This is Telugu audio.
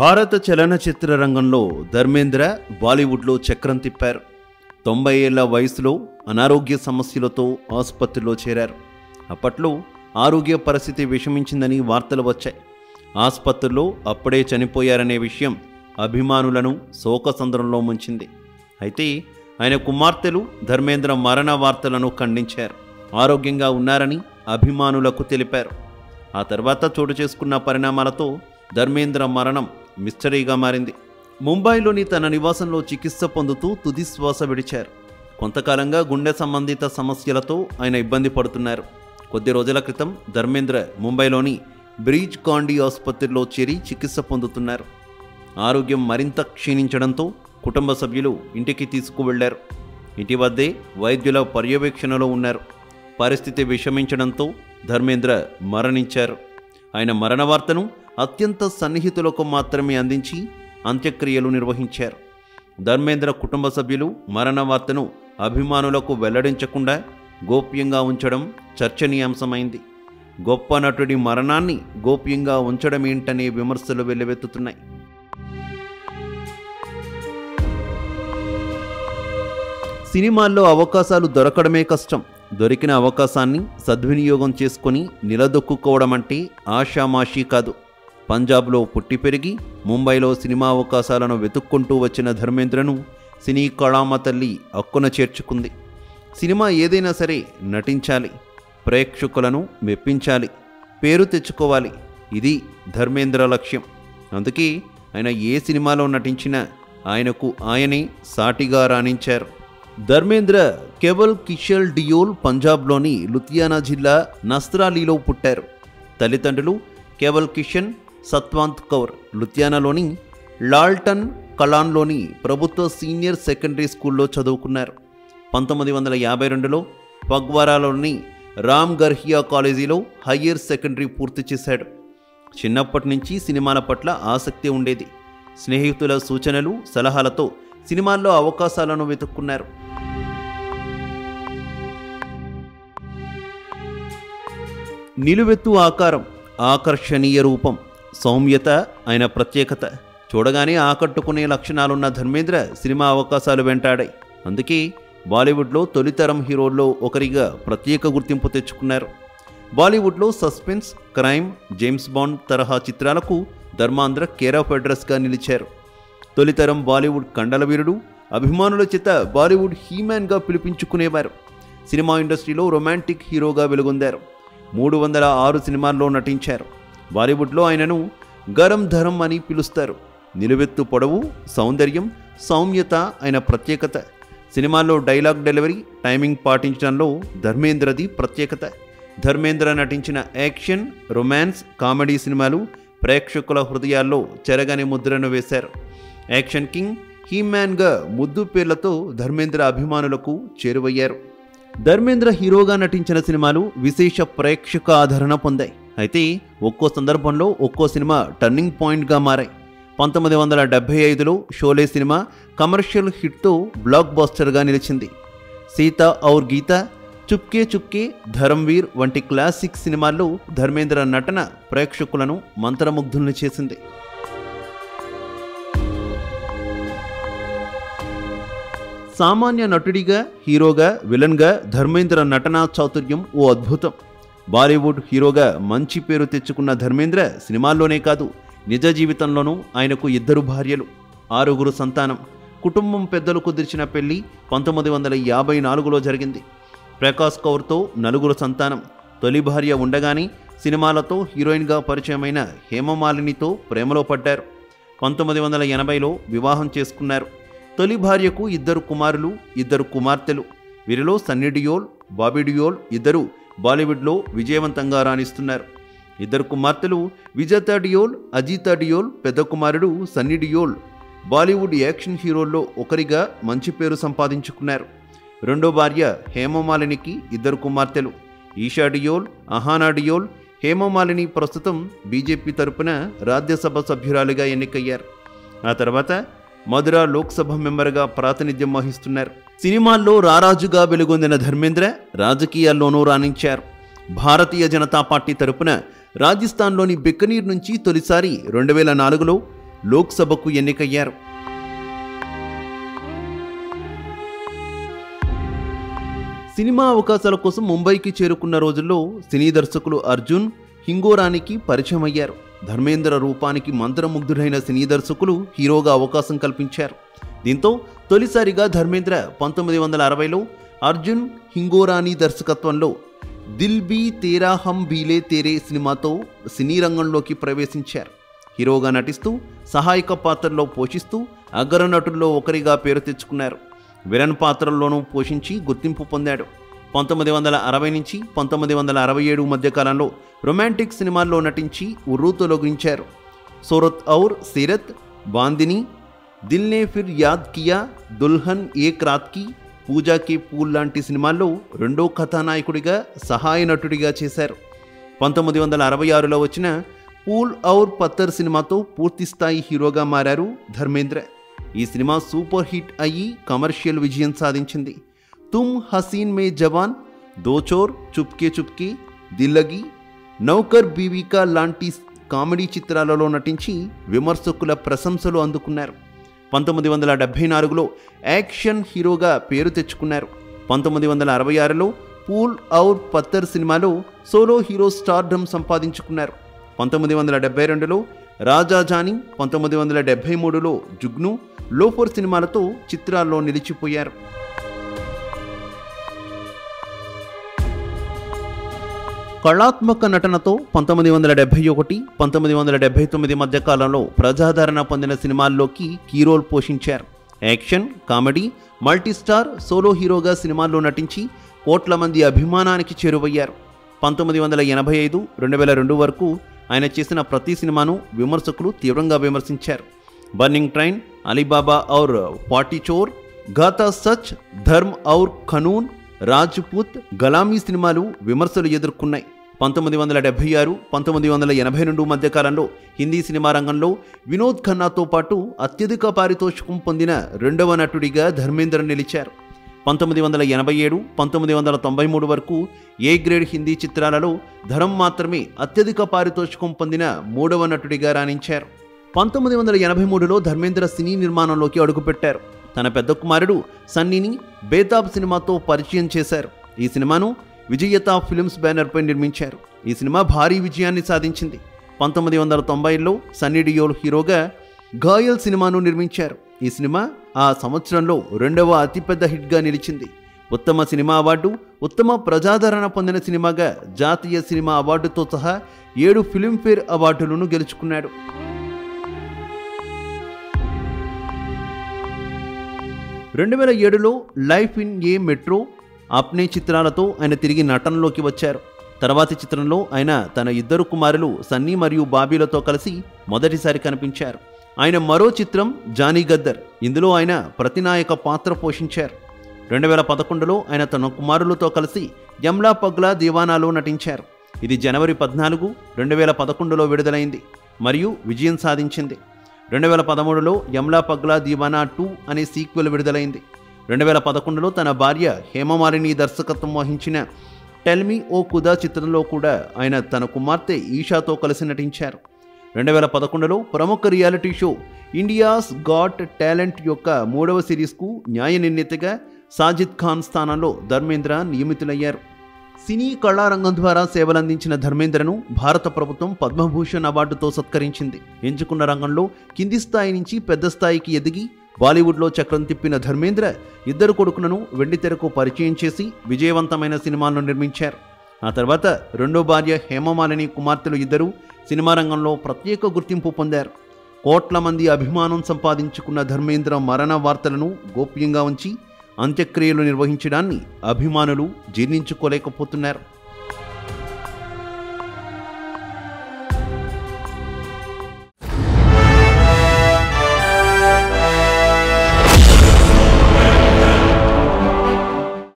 భారత చలనచిత్ర రంగంలో ధర్మేంద్ర బాలీవుడ్లో చక్రం తిప్పారు. 90 ఏళ్ల వయసులో అనారోగ్య సమస్యలతో ఆసుపత్రిలో చేరారు. అప్పట్లో ఆరోగ్య పరిస్థితి విషమించిందని వార్తలు వచ్చాయి. ఆసుపత్రిలో అప్పుడే చనిపోయారనే విషయం అభిమానులను శోకసంద్రంలో ముంచింది. అయితే ఆయన కుమార్తెలు ధర్మేంద్ర మరణ వార్తలను ఖండించారు. ఆరోగ్యంగా ఉన్నారని అభిమానులకు తెలిపారు. ఆ తర్వాత చోటు చేసుకున్న పరిణామాలతో ధర్మేంద్ర మరణం మిస్టరీగా మారింది. ముంబైలోని తన నివాసంలో చికిత్స పొందుతూ తుది శ్వాస విడిచారు. కొంతకాలంగా గుండె సంబంధిత సమస్యలతో ఆయన ఇబ్బంది పడుతున్నారు. కొద్ది రోజుల క్రితం ధర్మేంద్ర ముంబైలోని బ్రీచ్ కాండీ ఆసుపత్రిలో చేరి చికిత్స పొందుతున్నారు. ఆరోగ్యం మరింత క్షీణించడంతో కుటుంబ సభ్యులు ఇంటికి తీసుకువెళ్లారు. ఇంటి వద్దే వైద్యుల పర్యవేక్షణలో ఉన్నారు. పరిస్థితి విషమించడంతో ధర్మేంద్ర మరణించారు. ఆయన మరణ వార్తను అత్యంత సన్నిహితులకు మాత్రమే అందించి అంత్యక్రియలు నిర్వహించారు. ధర్మేంద్ర కుటుంబ సభ్యులు మరణ వార్తను అభిమానులకు వెల్లడించకుండా గోప్యంగా ఉంచడం చర్చనీయాంశమైంది. గొప్ప నటుడి మరణాన్ని గోప్యంగా ఉంచడమేంటనే విమర్శలు వెల్లువెత్తుతున్నాయి. సినిమాల్లో అవకాశాలు దొరకడమే కష్టం. దొరికిన అవకాశాన్ని సద్వినియోగం చేసుకొని నిలదొక్కుకోవడం అంటే ఆషామాషీ కాదు. పంజాబ్లో పుట్టి పెరిగి ముంబైలో సినిమా అవకాశాలను వెతుక్కుంటూ వచ్చిన ధర్మేంద్రను సినీ కళామ తల్లి అక్కున చేర్చుకుంది. సినిమా ఏదైనా సరే నటించాలి, ప్రేక్షకులను మెప్పించాలి, పేరు తెచ్చుకోవాలి. ఇది ధర్మేంద్ర లక్ష్యం. అందుకే ఆయన ఏ సినిమాలో నటించినా ఆయనకు ఆయనే సాటిగా రాణించారు. ధర్మేంద్ర కేవల్ కిషోర్ డియోల్ పంజాబ్లోని లుధియానా జిల్లా నస్రాలీలో పుట్టారు. తల్లిదండ్రులు కేవల్ కిషన్, సత్వంత్ కౌర్ లుధియానాలోని లాల్టన్ కలాన్లోని ప్రభుత్వ సీనియర్ సెకండరీ స్కూల్లో చదువుకున్నారు. 1952లో పగ్వారాలోని రామ్ గర్హియా కాలేజీలో హయ్యర్ సెకండరీ పూర్తి చేశాడు. చిన్నప్పటి నుంచి సినిమాల పట్ల ఆసక్తి ఉండేది. స్నేహితుల సూచనలు, సలహాలతో సినిమాల్లో అవకాశాలను వెతుక్కున్నారు. నిలువెత్తు ఆకారం, ఆకర్షణీయ రూపం, సౌమ్యత ఆయన ప్రత్యేకత. చూడగానే ఆకట్టుకునే లక్షణాలున్న ధర్మేంద్ర సినిమా అవకాశాలు వెంటాడాయి. అందుకే బాలీవుడ్లో తొలితరం హీరోల్లో ఒకరిగా ప్రత్యేక గుర్తింపు తెచ్చుకున్నారు. బాలీవుడ్లో సస్పెన్స్, క్రైమ్, జేమ్స్ బాండ్ తరహా చిత్రాలకు ధర్మేంద్ర కేర్ ఆఫ్ అడ్రస్గా నిలిచారు. తొలితరం బాలీవుడ్ కండలవీరుడు, అభిమానుల చేత బాలీవుడ్ హీమ్యాన్గా పిలిపించుకునేవారు. సినిమా ఇండస్ట్రీలో రొమాంటిక్ హీరోగా వెలుగొందారు. 306 సినిమాల్లో నటించారు. బాలీవుడ్లో ఆయనను గరం ధరం అని పిలుస్తారు. నిలువెత్తు పొడవు, సౌందర్యం, సౌమ్యత ఆయన ప్రత్యేకత. సినిమాల్లో డైలాగ్ డెలివరీ, టైమింగ్ పాటించడంలో ధర్మేంద్రది ప్రత్యేకత. ధర్మేంద్ర నటించిన యాక్షన్, రొమాన్స్, కామెడీ సినిమాలు ప్రేక్షకుల హృదయాల్లో చెరగని ముద్రను వేశారు. యాక్షన్ కింగ్, హీమ్యాన్గా ముద్దు పేర్లతో ధర్మేంద్ర అభిమానులకు చేరువయ్యారు. ధర్మేంద్ర హీరోగా నటించిన సినిమాలు విశేష ప్రేక్షక ఆదరణ పొందాయి. అయితే ఒక్కో సందర్భంలో ఒక్కో సినిమా టర్నింగ్ పాయింట్గా మారాయి. 1975లో షోలే సినిమా కమర్షియల్ హిట్తో బ్లాక్ బస్టర్గా నిలిచింది. సీత ఔర్ గీత, చుప్కే చుప్కే, ధరమ్వీర్ వంటి క్లాసిక్ సినిమాల్లో ధర్మేంద్ర నటన ప్రేక్షకులను మంత్రముగ్ధుల్ని చేసింది. సామాన్య నటుడిగా, హీరోగా, విలన్గా ధర్మేంద్ర నటనా చాతుర్యం ఓ అద్భుతం. బాలీవుడ్ హీరోగా మంచి పేరు తెచ్చుకున్న ధర్మేంద్ర సినిమాల్లోనే కాదు, నిజ జీవితంలోనూ ఆయనకు 2 భార్యలు, 6 సంతానం. కుటుంబం పెద్దలు కుదిర్చిన పెళ్లి 1954లో జరిగింది. ప్రకాష్ కౌర్తో 4 సంతానం. తొలి భార్య ఉండగానే సినిమాలతో హీరోయిన్గా పరిచయమైన హేమమాలినితో ప్రేమలో పడ్డారు. 1980లో వివాహం చేసుకున్నారు. తొలి భార్యకు 2 కుమారులు, 2 కుమార్తెలు. వీరిలో సన్నీ డియోల్, బాబీ డియోల్ ఇద్దరు బాలీవుడ్లో విజయవంతంగా రాణిస్తున్నారు. 2 కుమార్తెలు విజేతా డియోల్, అజితా డియోల్. పెద్ద కుమారుడు సన్నీ డియోల్ బాలీవుడ్ యాక్షన్ హీరోల్లో ఒకరిగా మంచి పేరు సంపాదించుకున్నారు. రెండో భార్య హేమమాలినికి 2 కుమార్తెలు, ఈషా డియోల్, అహానా డియోల్. హేమమాలిని ప్రస్తుతం బీజేపీ తరపున రాజ్యసభ సభ్యురాలిగా ఎన్నికయ్యారు. ఆ తర్వాత మధుర లోక్సభ మెంబర్గా ప్రాతినిధ్యం వహిస్తున్నారు. సినిమాల్లో రారాజుగా వెలుగొందిన ధర్మేంద్ర రాజకీయాల్లోనూ రాణించారు. భారతీయ జనతా పార్టీ తరపున రాజస్థాన్లోని బికనీర్ నుంచి తొలిసారి 2004లో లోక్సభకు ఎన్నికయ్యారు. సినిమా అవకాశాల కోసం ముంబైకి చేరుకున్న రోజుల్లో సినీ దర్శకులు అర్జున్ హింగోరానికి పరిచయం అయ్యారు. ధర్మేంద్ర రూపానికి మంత్రముగ్ధుడైన సినీ దర్శకులు హీరోగా అవకాశం కల్పించారు. దీంతో తొలిసారిగా ధర్మేంద్ర 1960లో అర్జున్ హింగోరాని దర్శకత్వంలో దిల్ బీ తేరా హమ్ బీలే తేరే సినిమాతో సినీ రంగంలోకి ప్రవేశించారు. హీరోగా నటిస్తూ సహాయక పాత్రల్లో పోషిస్తూ అగ్ర నటుల్లో ఒకరిగా పేరు తెచ్చుకున్నారు. విలన్ పాత్రల్లోనూ పోషించి గుర్తింపు పొందాడు. 1960 నుంచి 1967 మధ్యకాలంలో రొమాంటిక్ సినిమాల్లో నటించి ఉర్రూతొలగించారు. సూరత్ ఔర్ సీరత్, బాందిని, దిల్ నే ఫిర్ యాద్ కియా, దుల్హన్ ఏక్ రాత్ కి, పూజా కే పూల్ లాంటి సినిమాల్లో రెండో కథానాయకుడిగా సహాయ నటుడిగా చేశారు. 1966లో వచ్చిన పూల్ ఔర్ పత్తర్ సినిమాతో పూర్తిస్థాయి హీరోగా మారారు ధర్మేంద్ర. ఈ సినిమా సూపర్ హిట్ అయ్యి కమర్షియల్ విజయం సాధించింది. తుమ్ హసీన్ మే జవాన్, దో చోర్, చుప్కే చుప్కే, దిల్లగి, నౌకర్ బీవికా లాంటి కామెడీ చిత్రాలలో నటించి విమర్శకుల ప్రశంసలు అందుకున్నారు. 1974లో యాక్షన్ హీరోగా పేరు తెచ్చుకున్నారు. 1966లో పూల్ ఔర్ పత్తర్ సినిమాలో సోలో హీరో స్టార్డమ్ సంపాదించుకున్నారు. 1972లో రాజా జానీ, 1973లో జుగ్ను, లోఫర్ సినిమాలతో చిత్రాల్లో నిలిచిపోయారు. కళాత్మక నటనతో 1971, 1979 మధ్యకాలంలో ప్రజాదరణ పొందిన సినిమాల్లోకి కీరోల్ పోషించారు. యాక్షన్, కామెడీ, మల్టీస్టార్, సోలో హీరోగా సినిమాల్లో నటించి కోట్ల మంది అభిమానానికి చేరువయ్యారు. 1985, 2002 వరకు ఆయన చేసిన ప్రతి సినిమాను విమర్శకులు తీవ్రంగా విమర్శించారు. బర్నింగ్ ట్రైన్, అలీబాబా ఔర్ పార్టీ చోర్, గాతా సచ్, ధర్మ్ ఔర్ ఖనూన్, రాజ్పుత్, గలామీ సినిమాలు విమర్శలు ఎదుర్కొన్నాయి. 1976, 1982 మధ్యకాలంలో హిందీ సినిమా రంగంలో వినోద్ ఖన్నాతో పాటు అత్యధిక పారితోషికం పొందిన రెండవ నటుడిగా ధర్మేంద్ర నిలిచారు. 1987, 1993 వరకు ఏ గ్రేడ్ హిందీ చిత్రాలలో ధరమ్ మాత్రమే అత్యధిక పారితోషికం పొందిన మూడవ నటుడిగా రాణించారు. 1983లో ధర్మేంద్ర సినీ నిర్మాణంలోకి అడుగుపెట్టారు. తన పెద్ద కుమారుడు సన్నీని బేతాబ్ సినిమాతో పరిచయం చేశారు. ఈ సినిమాను విజయతా ఫిల్మ్స్ బ్యానర్పై నిర్మించారు. ఈ సినిమా భారీ విజయాన్ని సాధించింది. 1990లో సన్నీ డియోల్ హీరోగా ఘాయల్ సినిమాను నిర్మించారు. ఈ సినిమా ఆ సంవత్సరంలో రెండవ అతిపెద్ద హిట్గా నిలిచింది. ఉత్తమ సినిమా అవార్డు, ఉత్తమ ప్రజాదరణ పొందిన సినిమాగా జాతీయ సినిమా అవార్డుతో సహా 7 ఫిల్మ్ఫేర్ అవార్డులను గెలుచుకున్నాడు. 2007లో లైఫ్ ఇన్ ఏ మెట్రో, అప్నే చిత్రాలతో ఆయన తిరిగి నటనలోకి వచ్చారు. తర్వాతి చిత్రంలో ఆయన తన ఇద్దరు కుమారులు సన్నీ మరియు బాబీలతో కలిసి మొదటిసారి కనిపించారు. ఆయన మరో చిత్రం జానీ గద్దర్. ఇందులో ఆయన ప్రతినాయక పాత్ర పోషించారు. 2011లో ఆయన తన కుమారులతో కలిసి యమ్లా పగ్లా దీవానాలో నటించారు. ఇది జనవరి 14, 2011లో విడుదలైంది మరియు విజయం సాధించింది. 2013లో యమ్లా పగ్లా దీవానా 2 అనే సీక్వెల్ విడుదలైంది. 2011లో తన భార్య హేమమాలిని దర్శకత్వం వహించిన టెల్ మీ ఓ ఖుదా చిత్రంలో కూడా ఆయన తన కుమార్తె ఈషాతో కలిసి నటించారు. 2011లో ప్రముఖ reality show India's got talent యొక్క 3వ సిరీస్కు న్యాయ నిర్ణేతగా సాజిద్ ఖాన్ స్థానంలో ధర్మేంద్ర నియమితులయ్యారు. సినీ కళారంగం ద్వారా సేవలందించిన ధర్మేంద్రను భారత ప్రభుత్వం పద్మభూషణ్ అవార్డుతో సత్కరించింది. ఎంచుకున్న రంగంలో కింది స్థాయి నుంచి పెద్ద స్థాయికి ఎదిగి బాలీవుడ్లో చక్రం తిప్పిన ధర్మేంద్ర ఇద్దరు కొడుకులను వెండితెరకు పరిచయం చేసి విజయవంతమైన సినిమాలను నిర్మించారు. ఆ తర్వాత రెండో భార్య హేమమాలిని కుమార్తెలు ఇద్దరు సినిమా రంగంలో ప్రత్యేక గుర్తింపు పొందారు. కోట్ల మంది అభిమానం సంపాదించుకున్న ధర్మేంద్ర మరణ వార్తలను గోప్యంగా ఉంచి అంత్యక్రియలు నిర్వహించడాన్ని అభిమానులు జీర్ణించుకోలేకపోతున్నారు.